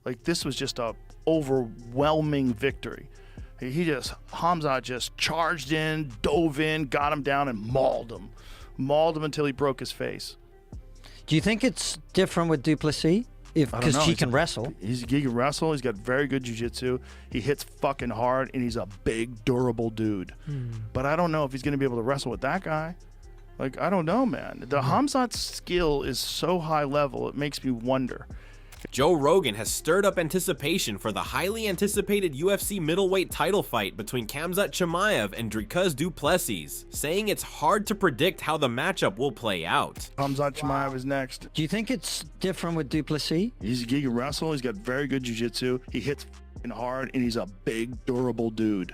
Like, this was just a overwhelming victory. Khamzat just charged in, dove in, got him down, and mauled him until he broke his face. Do you think it's different with Du Plessis? Because he can wrestle. He can wrestle. He's got very good jiu-jitsu. He hits fucking hard, and he's a big, durable dude. But I don't know if he's going to be able to wrestle with that guy. Like, I don't know, man. The Khamzat's skill is so high level, it makes me wonder. Joe Rogan has stirred up anticipation for the highly anticipated UFC middleweight title fight between Khamzat Chimaev and Dricus Du Plessis, saying it's hard to predict how the matchup will play out. Khamzat Chimaev is next. Do you think it's different with Du Plessis? He can wrestle. He's got very good jiu-jitsu. He hits hard, and he's a big, durable dude.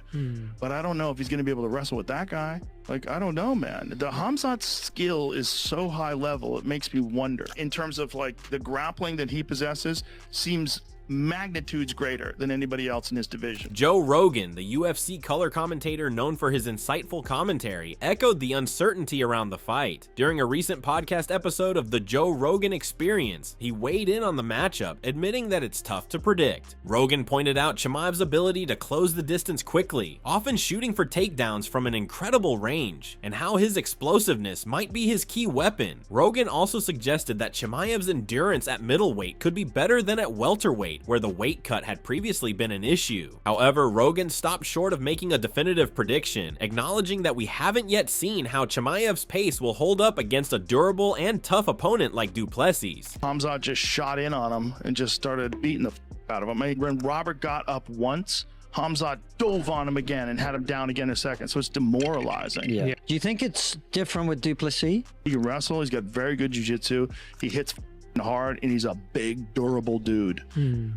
But I don't know if he's going to be able to wrestle with that guy. Like, I don't know, man. The Khamzat's skill is so high level, it makes me wonder. In terms of, like, the grappling that he possesses seems magnitudes greater than anybody else in his division. Joe Rogan, the UFC color commentator known for his insightful commentary, echoed the uncertainty around the fight. During a recent podcast episode of The Joe Rogan Experience, he weighed in on the matchup, admitting that it's tough to predict. Rogan pointed out Chimaev's ability to close the distance quickly, often shooting for takedowns from an incredible range, and how his explosiveness might be his key weapon. Rogan also suggested that Chimaev's endurance at middleweight could be better than at welterweight, where the weight cut had previously been an issue. However, Rogan stopped short of making a definitive prediction, acknowledging that we haven't yet seen how Chimaev's pace will hold up against a durable and tough opponent like Du Plessis. Khamzat just shot in on him and just started beating the out of him. When Robert got up once, Khamzat dove on him again and had him down again in a second, so it's demoralizing. Yeah. Do you think it's different with Du Plessis? He can wrestle. He's got very good jiu-jitsu. He hits hard, and he's a big, durable dude.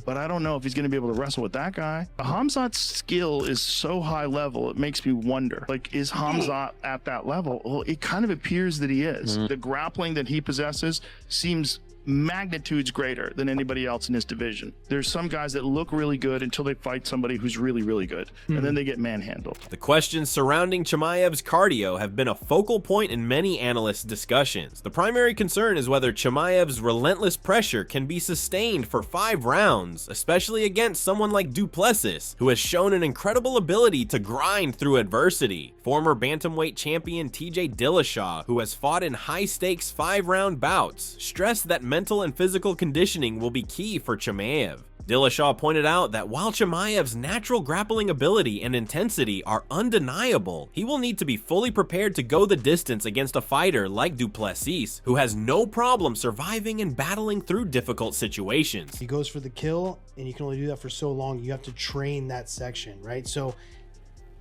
But I don't know if he's going to be able to wrestle with that guy. Khamzat's skill is so high level, it makes me wonder, like, is Khamzat at that level? Well, it kind of appears that he is. The grappling that he possesses seems magnitudes greater than anybody else in his division. There's some guys that look really good until they fight somebody who's really, really good, and then they get manhandled. The questions surrounding Chimaev's cardio have been a focal point in many analysts' discussions. The primary concern is whether Chimaev's relentless pressure can be sustained for 5 rounds, especially against someone like Du Plessis, who has shown an incredible ability to grind through adversity. Former bantamweight champion TJ Dillashaw, who has fought in high-stakes 5-round bouts, stressed that mental and physical conditioning will be key for Chimaev. Dillashaw pointed out that while Chimaev's natural grappling ability and intensity are undeniable, he will need to be fully prepared to go the distance against a fighter like Du Plessis, who has no problem surviving and battling through difficult situations. He goes for the kill, and you can only do that for so long. You have to train that section, right? So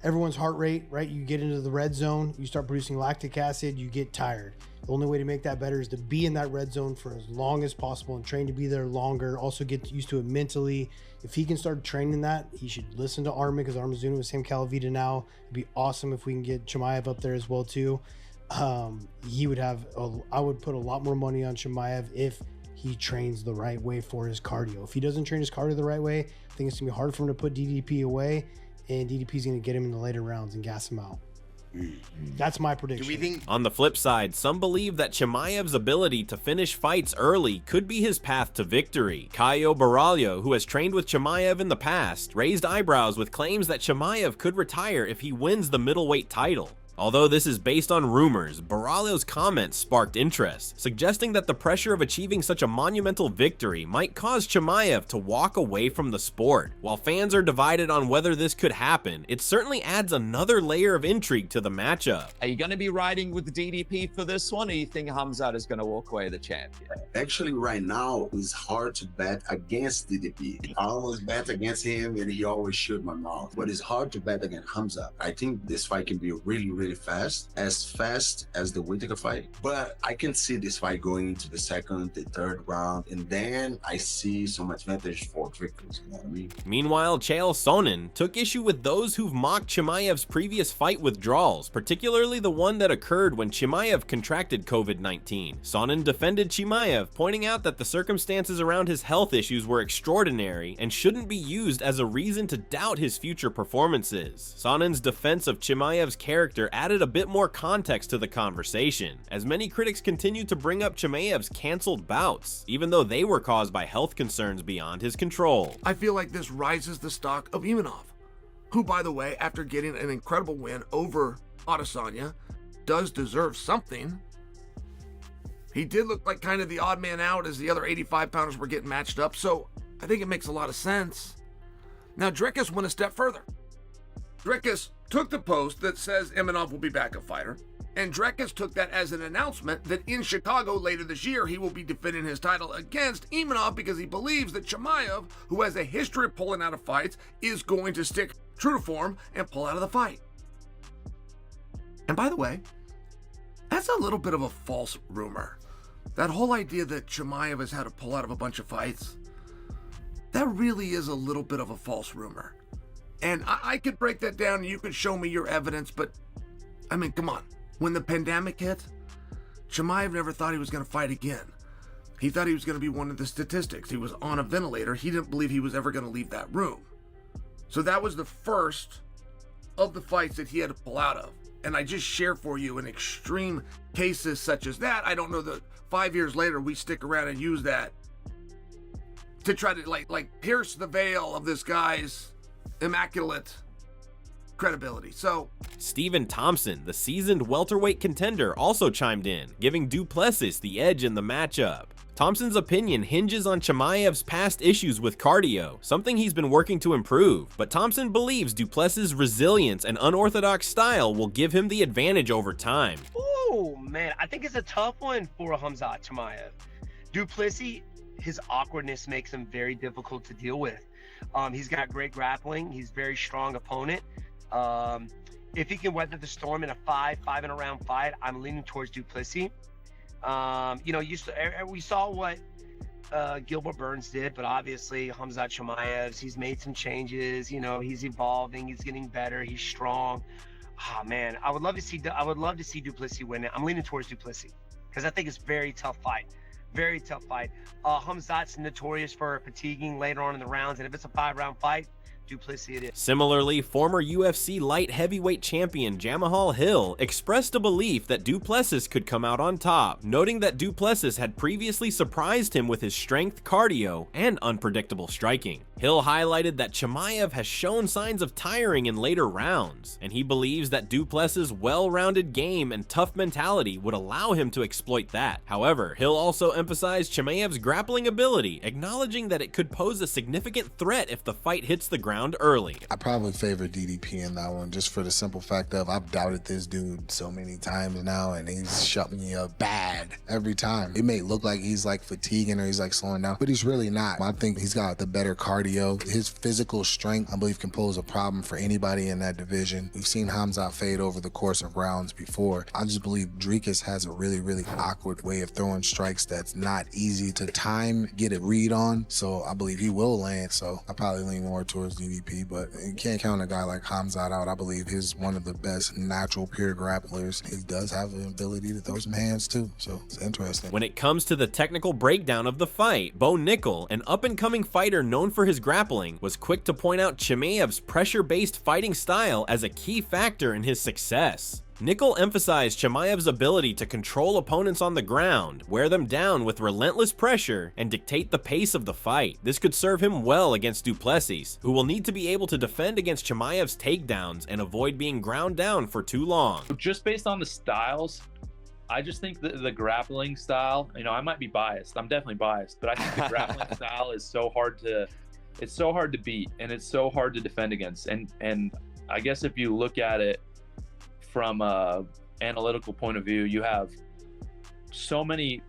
everyone's heart rate, right? You get into the red zone, you start producing lactic acid, you get tired. The only way to make that better is to be in that red zone for as long as possible and train to be there longer. Also get used to it mentally. If he can start training that, he should listen to Armin, because Armin's doing it with Sam Calavita now. It'd be awesome if we can get Chimaev up there as well too. He would have, I would put a lot more money on Chimaev if he trains the right way for his cardio. If he doesn't train his cardio the right way, I think it's gonna be hard for him to put DDP away, and DDP is gonna get him in the later rounds and gas him out. That's my prediction. On the flip side, some believe that Chimaev's ability to finish fights early could be his path to victory. Caio Borralho, who has trained with Chimaev in the past, raised eyebrows with claims that Chimaev could retire if he wins the middleweight title. Although this is based on rumors, Borralho's comments sparked interest, suggesting that the pressure of achieving such a monumental victory might cause Chimaev to walk away from the sport. While fans are divided on whether this could happen, it certainly adds another layer of intrigue to the matchup. Are you going to be riding with the DDP for this one, or you think Khamzat is going to walk away the champion? Actually, right now, it's hard to bet against DDP. I always bet against him, and he always shoot my mouth. But it's hard to bet against Khamzat. I think this fight can be really fast as the Whittaker fight, but I can see this fight going into the second, the third round, and then I see some advantage for Dricus, you know what I mean? Meanwhile, Chael Sonnen took issue with those who've mocked Chimaev's previous fight withdrawals, particularly the one that occurred when Chimaev contracted COVID-19. Sonnen defended Chimaev, pointing out that the circumstances around his health issues were extraordinary and shouldn't be used as a reason to doubt his future performances. Sonnen's defense of Chimaev's character added a bit more context to the conversation, as many critics continue to bring up Chimaev's canceled bouts, even though they were caused by health concerns beyond his control. I feel like this rises the stock of Ivanov, who, by the way, after getting an incredible win over Adesanya, does deserve something. He did look like kind of the odd man out as the other 85-pounders were getting matched up, so I think it makes a lot of sense. Now, Dricus went a step further. Dricus took the post that says Ivanov will be backup fighter, and Dricus took that as an announcement that in Chicago later this year, he will be defending his title against Ivanov because he believes that Chimaev, who has a history of pulling out of fights, is going to stick true to form and pull out of the fight. And by the way, that's a little bit of a false rumor. That whole idea that Chimaev has had to pull out of a bunch of fights, that really is a little bit of a false rumor. And I could break that down and you could show me your evidence, but I mean, come on. When the pandemic hit, Chimaev never thought he was going to fight again. He thought he was going to be one of the statistics. He was on a ventilator. He didn't believe he was ever going to leave that room. So that was the first of the fights that he had to pull out of. And I just share for you in extreme cases such as that. I don't know that 5 years later we stick around and use that to try to like pierce the veil of this guy's immaculate credibility. So Stephen Thompson, the seasoned welterweight contender, also chimed in, giving Du Plessis the edge in the matchup. Thompson's opinion hinges on Chimaev's past issues with cardio, something he's been working to improve, but Thompson believes Du Plessis' resilience and unorthodox style will give him the advantage over time. Oh man, I think it's a tough one for Khamzat Chimaev. Du Plessis, his awkwardness makes him very difficult to deal with. He's got great grappling. He's a very strong opponent. If he can weather the storm in a five and a round fight, I'm leaning towards Du Plessis. We saw what Gilbert Burns did, but obviously Khamzat Chimaev, he's made some changes. He's evolving. He's getting better. He's strong. Oh man, I would love to see Du Plessis win it. I'm leaning towards Du Plessis because I think it's a very tough fight. Very tough fight. Khamzat's notorious for fatiguing later on in the rounds, and if it's a 5-round fight, Du Plessis it is. Similarly, former UFC light heavyweight champion Jamahal Hill expressed a belief that Du Plessis could come out on top, noting that Du Plessis had previously surprised him with his strength, cardio, and unpredictable striking. Hill highlighted that Chimaev has shown signs of tiring in later rounds, and he believes that Du Plessis' well-rounded game and tough mentality would allow him to exploit that. However, Hill also emphasized Chimaev's grappling ability, acknowledging that it could pose a significant threat if the fight hits the ground early. I probably favor DDP in that one, just for the simple fact of I've doubted this dude so many times now, and he's shut me up bad every time. It may look like he's like fatiguing or he's like slowing down, but he's really not. I think he's got the better cardio. His physical strength, I believe, can pose a problem for anybody in that division. We've seen Khamzat fade over the course of rounds before. I just believe Dricus has a really, really awkward way of throwing strikes that's not easy to time, get a read on. So I believe he will land. So I probably lean more towards DDP, but you can't count a guy like Khamzat out. I believe he's one of the best natural pure grapplers. He does have the ability to throw some hands too. So it's interesting. When it comes to the technical breakdown of the fight, Bo Nickel, an up-and-coming fighter known for his grappling, was quick to point out Chimaev's pressure-based fighting style as a key factor in his success. Nickel emphasized Chimaev's ability to control opponents on the ground, wear them down with relentless pressure, and dictate the pace of the fight. This could serve him well against Du Plessis, who will need to be able to defend against Chimaev's takedowns and avoid being ground down for too long. Just based on the styles, I just think the grappling style, I might be biased. I'm definitely biased, but I think the grappling style is so hard to beat, and it's so hard to defend against. And I guess if you look at it from a analytical point of view, you have so many.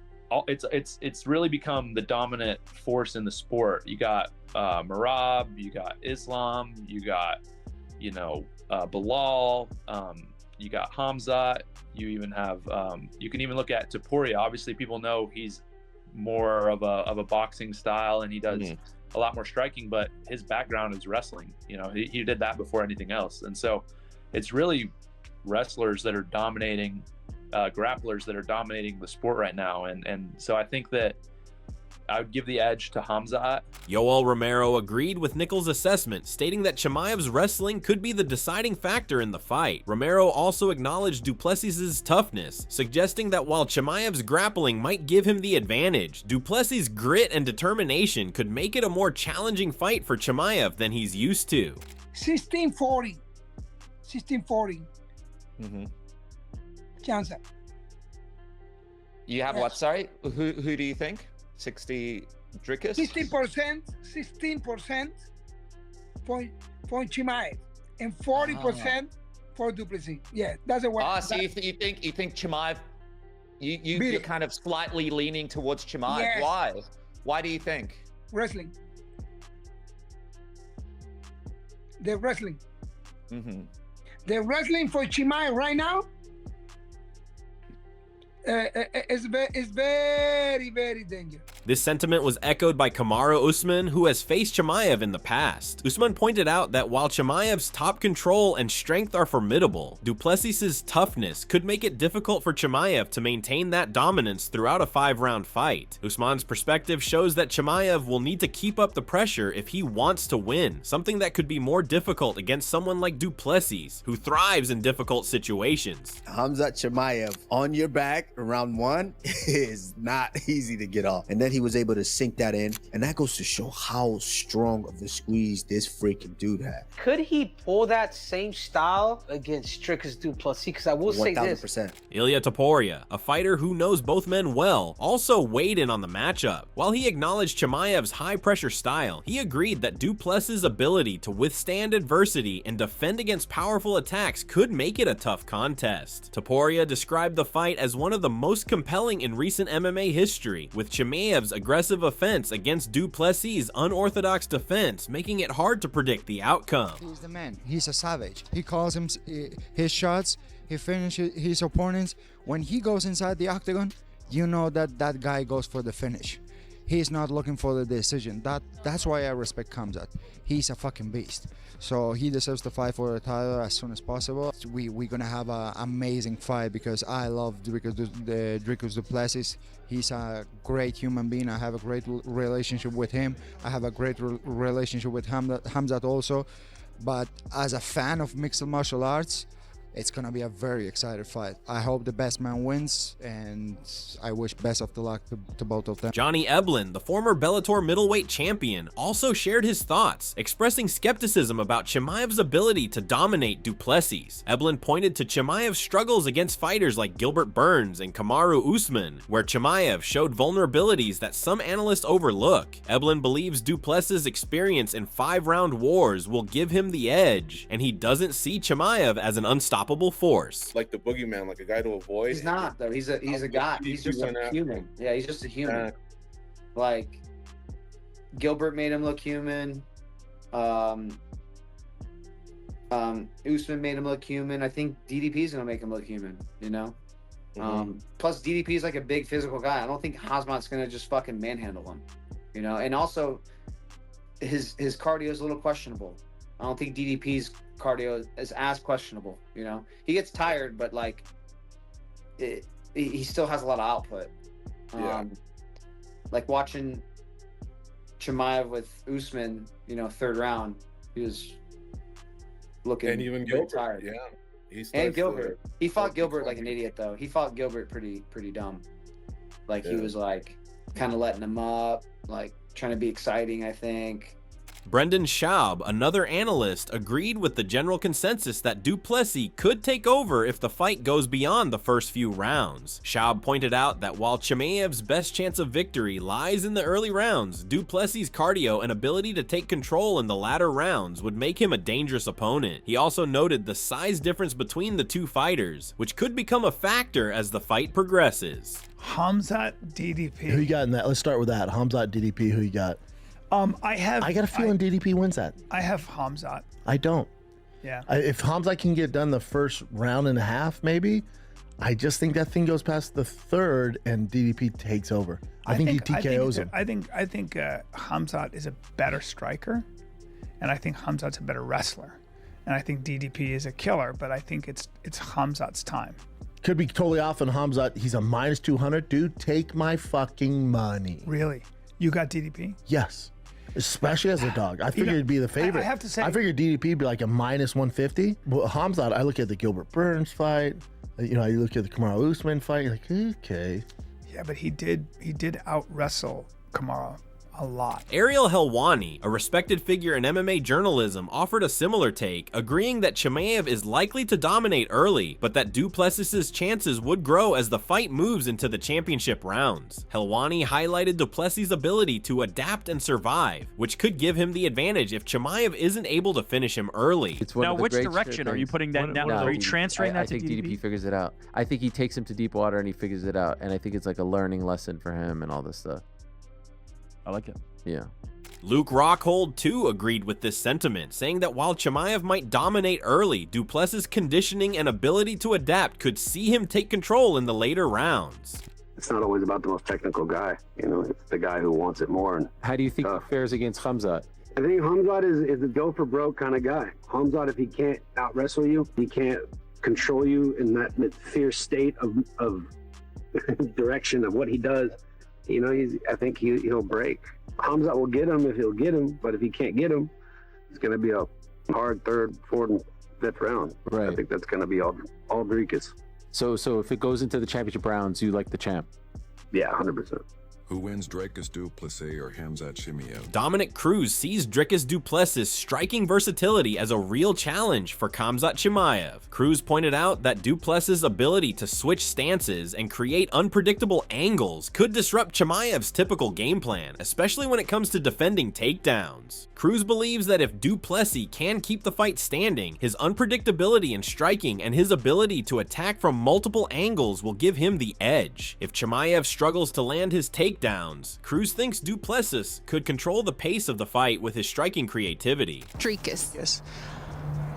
It's really become the dominant force in the sport. You got Marab, you got Islam, you got Bilal, you got Khamzat. You even have you can even look at Topuria. Obviously, people know he's more of a boxing style, and he does a lot more striking, but his background is wrestling. He did that before anything else. And so it's really wrestlers that are dominating, grapplers that are dominating the sport right now. And so I think that I would give the edge to Khamzat. Yoel Romero agreed with Nichols' assessment, stating that Chimaev's wrestling could be the deciding factor in the fight. Romero also acknowledged Du Plessis' toughness, suggesting that while Chimaev's grappling might give him the advantage, Du Plessis' grit and determination could make it a more challenging fight for Chimaev than he's used to. 1640. 1640. Chance. You have what? Sorry, who do you think? 60 Dricus? 16% for Chimaev and 40% for Du Plessis. Yeah, that's a way. So you think Chimaev? You're kind of slightly leaning towards Chimaev. Yes. Why? Why do you think? Wrestling. The wrestling. The wrestling for Chimaev right now is very, very dangerous. This sentiment was echoed by Kamaru Usman, who has faced Chimaev in the past. Usman pointed out that while Chimaev's top control and strength are formidable, Du Plessis' toughness could make it difficult for Chimaev to maintain that dominance throughout a 5-round fight. Usman's perspective shows that Chimaev will need to keep up the pressure if he wants to win, something that could be more difficult against someone like Du Plessis, who thrives in difficult situations. Khamzat Chimaev on your back round 1 is not easy to get off. And then he was able to sink that in, and that goes to show how strong of the squeeze this freaking dude had. Could he pull that same style against Dricus Du Plessis? Because I will say this. 1000%. Ilya Topuria, a fighter who knows both men well, also weighed in on the matchup. While he acknowledged Chimaev's high-pressure style, he agreed that Du Plessis' ability to withstand adversity and defend against powerful attacks could make it a tough contest. Topuria described the fight as one of the most compelling in recent MMA history, with Chimaev's aggressive offense against Du Plessis' unorthodox defense making it hard to predict the outcome. He's the man. He's a savage. He calls his shots. He finishes his opponents. When he goes inside the octagon, you know that that guy goes for the finish. He's not looking for the decision. That's why I respect Khamzat. He's a fucking beast. So he deserves to fight for the title as soon as possible. We're gonna have an amazing fight because I love Dricus Du Plessis. He's a great human being. I have a great relationship with him. I have a great relationship with Khamzat also. But as a fan of mixed martial arts, it's gonna be a very exciting fight. I hope the best man wins, and I wish best of the luck to both of them. Johnny Eblen, the former Bellator middleweight champion, also shared his thoughts, expressing skepticism about Chimaev's ability to dominate Du Plessis. Eblen pointed to Chimaev's struggles against fighters like Gilbert Burns and Kamaru Usman, where Chimaev showed vulnerabilities that some analysts overlook. Eblen believes Du Plessis' experience in 5-round wars will give him the edge, and he doesn't see Chimaev as an unstoppable force. Like the boogeyman, like a guy to avoid. He's not though. He's a guy. He's just a human. Yeah, he's just a human. Like Gilbert made him look human. Usman made him look human. I think DDP's gonna make him look human. You know. Plus DDP is like a big physical guy. I don't think Khamzat's gonna just fucking manhandle him. You know. And also, his cardio is a little questionable. I don't think DDP's cardio is as questionable. You know, he gets tired, but like, he still has a lot of output. Like watching Chimaev with Usman, you know, 3rd round, he was looking and even Gilbert, tired. Yeah, and Gilbert, he fought Gilbert like an idiot though. He fought Gilbert pretty dumb. Like he was like kind of letting him up, like trying to be exciting, I think. Brendan Schaub, another analyst, agreed with the general consensus that Du Plessis could take over if the fight goes beyond the first few rounds. Schaub pointed out that while Chimaev's best chance of victory lies in the early rounds, Du Plessis' cardio and ability to take control in the latter rounds would make him a dangerous opponent. He also noted the size difference between the two fighters, which could become a factor as the fight progresses. Khamzat DDP. Who you got in that? Let's start with that. Khamzat DDP, who you got? I got a feeling DDP wins that. I have Khamzat. I don't. Yeah. If Khamzat can get done the first round and a half, maybe, I just think that thing goes past the 3rd and DDP takes over. I think he TKOs him. I think Khamzat is a better striker, and I think Khamzat's a better wrestler, and I think DDP is a killer. But I think it's Khamzat's time. Could be totally off on Khamzat. He's a -200. Dude, take my fucking money. Really? You got DDP? Yes. Especially as a dog. I figured it'd be the favorite. I have to say, I figured DDP would be like a minus 150. But Khamzat, I look at the Gilbert Burns fight. You know, you look at the Kamaru Usman fight. You're like, okay. Yeah, but he did out wrestle Kamaru a lot. Ariel Helwani, a respected figure in MMA journalism, offered a similar take, agreeing that Chimaev is likely to dominate early, but that Du Plessis' chances would grow as the fight moves into the championship rounds. Helwani highlighted Du Plessis' ability to adapt and survive, which could give him the advantage if Chimaev isn't able to finish him early. Now, which direction are you putting that down? Are you transferring that to DDP? I think DDP figures it out. I think he takes him to deep water and he figures it out, and I think it's like a learning lesson for him and all this stuff. I like it. Yeah. Luke Rockhold too agreed with this sentiment, saying that while Chimaev might dominate early, Du Plessis' conditioning and ability to adapt could see him take control in the later rounds. It's not always about the most technical guy, you know, it's the guy who wants it more. And how do you think he fares against Khamzat? I think Khamzat is a go for broke kind of guy. Khamzat, if he can't out wrestle you, he can't control you in that fierce state of direction of what he does. You know, I think he'll break. Khamzat will get him if he'll get him, but if he can't get him, it's going to be a hard third, fourth, and fifth round. Right. I think that's going to be all Dricus. So if it goes into the championship rounds, you like the champ? Yeah, 100%. Who wins, Dricus Du Plessis or Khamzat Chimaev? Dominic Cruz sees Dricus Du Plessis' striking versatility as a real challenge for Khamzat Chimaev. Cruz pointed out that Du Plessis' ability to switch stances and create unpredictable angles could disrupt Chimaev's typical game plan, especially when it comes to defending takedowns. Cruz believes that if Du Plessis can keep the fight standing, his unpredictability in striking and his ability to attack from multiple angles will give him the edge. If Chimaev struggles to land his takedowns, Cruz thinks Du Plessis could control the pace of the fight with his striking creativity. Dricus. Yes.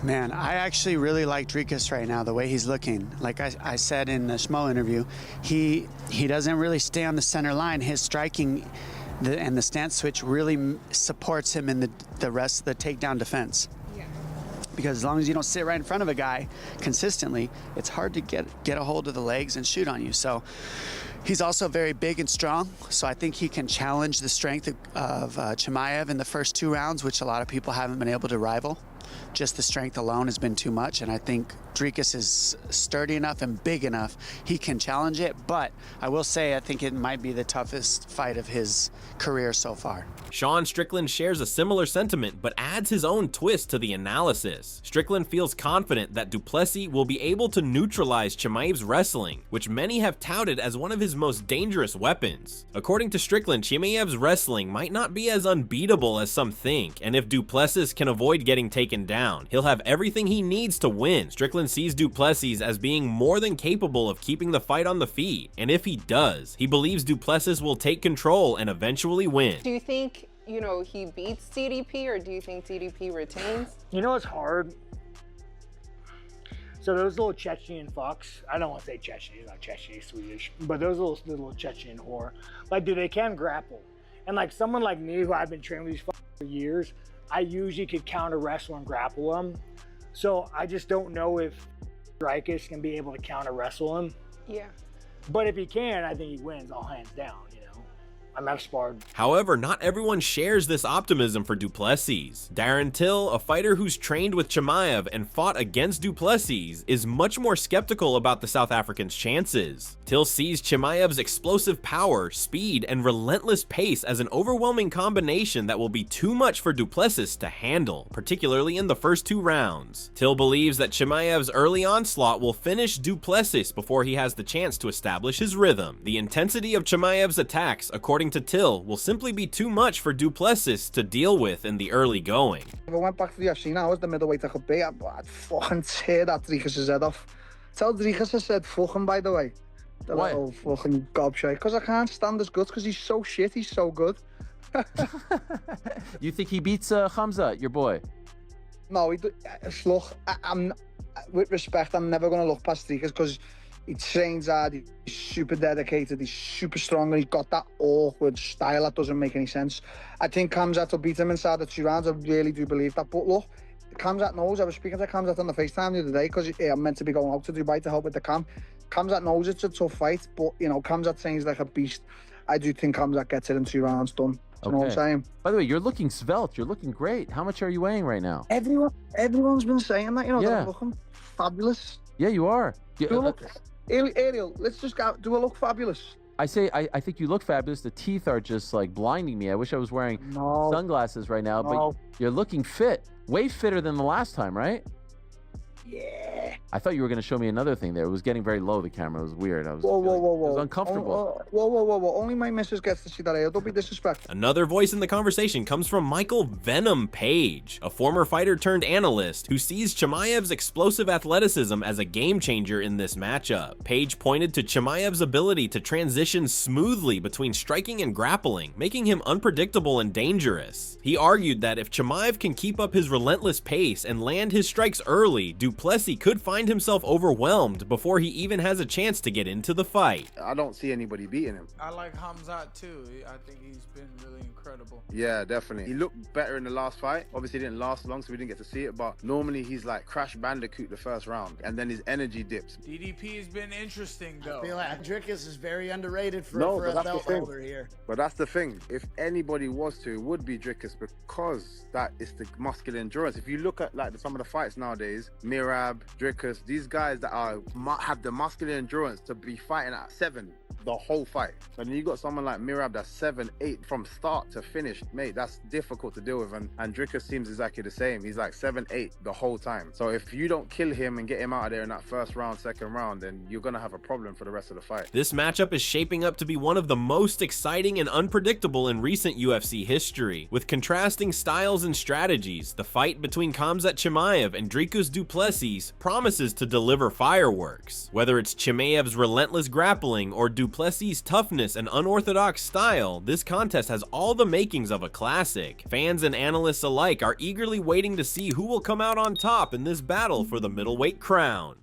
Man, I actually really like Dricus right now, the way he's looking. Like I said in the Schmo interview, he doesn't really stay on the center line. His striking and the stance switch really supports him in the rest of the takedown defense. Yeah. Because as long as you don't sit right in front of a guy consistently, it's hard to get a hold of the legs and shoot on you. So he's also very big and strong, so I think he can challenge the strength of Chimaev in the first 2 rounds, which a lot of people haven't been able to rival. Just the strength alone has been too much, and I think Dricus is sturdy enough and big enough he can challenge it, but I will say I think it might be the toughest fight of his career so far. Sean Strickland shares a similar sentiment, but adds his own twist to the analysis. Strickland feels confident that Du Plessis will be able to neutralize Chimaev's wrestling, which many have touted as one of his most dangerous weapons. According to Strickland, Chimaev's wrestling might not be as unbeatable as some think, and if Du Plessis can avoid getting taken down, he'll have everything he needs to win. Strickland sees Du Plessis as being more than capable of keeping the fight on the feet, and if he does, he believes Du Plessis will take control and eventually win. Do you think, you know, he beats DDP, or do you think DDP retains? You know what's hard? So those little Chechen fucks, I don't want to say Chechen, he's not Chechen, he's Swedish, but those little Chechen whore, like, dude, they can grapple. And like someone like me, who I've been training with these fucks for years, I usually could counter wrestle and grapple him. So I just don't know if Dricus can be able to counter wrestle him. Yeah. But if he can, I think he wins all hands down, you know. I've sparred. However, not everyone shares this optimism for Du Plessis. Darren Till, a fighter who's trained with Chimaev and fought against Du Plessis, is much more skeptical about the South African's chances. Till sees Chimaev's explosive power, speed, and relentless pace as an overwhelming combination that will be too much for Du Plessis to handle, particularly in the first 2 rounds. Till believes that Chimaev's early onslaught will finish Du Plessis before he has the chance to establish his rhythm. The intensity of Chimaev's attacks, according to Till, will simply be too much for Du Plessis to deal with in the early going. If I went back to the UFC now, I was the middleweight I could be, I'd fucking tear that Dricus' head off. Tell Dricus I said fuck him, by the way. The Why? little fucking gobshite. Because I can't stand his guts, because he's so shit, he's so good. You think he beats Khamzat, your boy? No, look, I'm with respect, I'm never going to look past Dricus, because he trains hard, he's super dedicated, he's super strong, and he's got that awkward style that doesn't make any sense. I think Khamzat will beat him inside the 2 rounds, I really do believe that. But look, Khamzat knows, I was speaking to Khamzat on the FaceTime the other day, because I'm meant to be going out to Dubai to help with the camp. Khamzat knows it's a tough fight, but, you know, Khamzat trains like a beast. I do think Khamzat gets it in 2 rounds done. You know what I'm saying? By the way, you're looking svelte. You're looking great. How much are you weighing right now? Everyone's been saying that, you know, that Yeah. I'm looking fabulous. Yeah, you are. Do I look, Ariel, let's just go. Do I look fabulous? I think you look fabulous. The teeth are just like blinding me. I wish I was wearing sunglasses right now, but you're looking fit. Way fitter than the last time, right? Yeah. I thought you were going to show me another thing there. It was getting very low, the camera. It was weird. I was Whoa. it was uncomfortable. Whoa. Only my missus gets to see that. Don't be disrespectful. Another voice in the conversation comes from Michael Venom Page, a former fighter turned analyst who sees Chimaev's explosive athleticism as a game changer in this matchup. Page pointed to Chimaev's ability to transition smoothly between striking and grappling, making him unpredictable and dangerous. He argued that if Chimaev can keep up his relentless pace and land his strikes early, Du Plessis could find himself overwhelmed before he even has a chance to get into the fight. I don't see anybody beating him. I like Khamzat too. I think he's been really incredible. Yeah, definitely. He looked better in the last fight. Obviously, it didn't last long, so we didn't get to see it. But normally, he's like Crash Bandicoot the first round, and then his energy dips. DDP has been interesting though. I feel like Dricus is very underrated for No, a but that's belt the thing. holder here. But that's the thing. If anybody was to, it would be Dricus, because that is the muscular endurance. If you look at like some of the fights nowadays, Mirab, Dricus, these guys that have the muscular endurance to be fighting at 7 the whole fight. And then you got someone like Mirab that's 7, 8 from start to finish, mate. That's difficult to deal with. And Dricus seems exactly the same. He's like 7, 8 the whole time. So if you don't kill him and get him out of there in that first round, second round, then you're gonna have a problem for the rest of the fight. This matchup is shaping up to be one of the most exciting and unpredictable in recent UFC history. With contrasting styles and strategies, the fight between Khamzat Chimaev and Dricus Du Plessis promises to deliver fireworks. Whether it's Chimaev's relentless grappling or Du Plessis' toughness and unorthodox style, this contest has all the makings of a classic. Fans and analysts alike are eagerly waiting to see who will come out on top in this battle for the middleweight crown.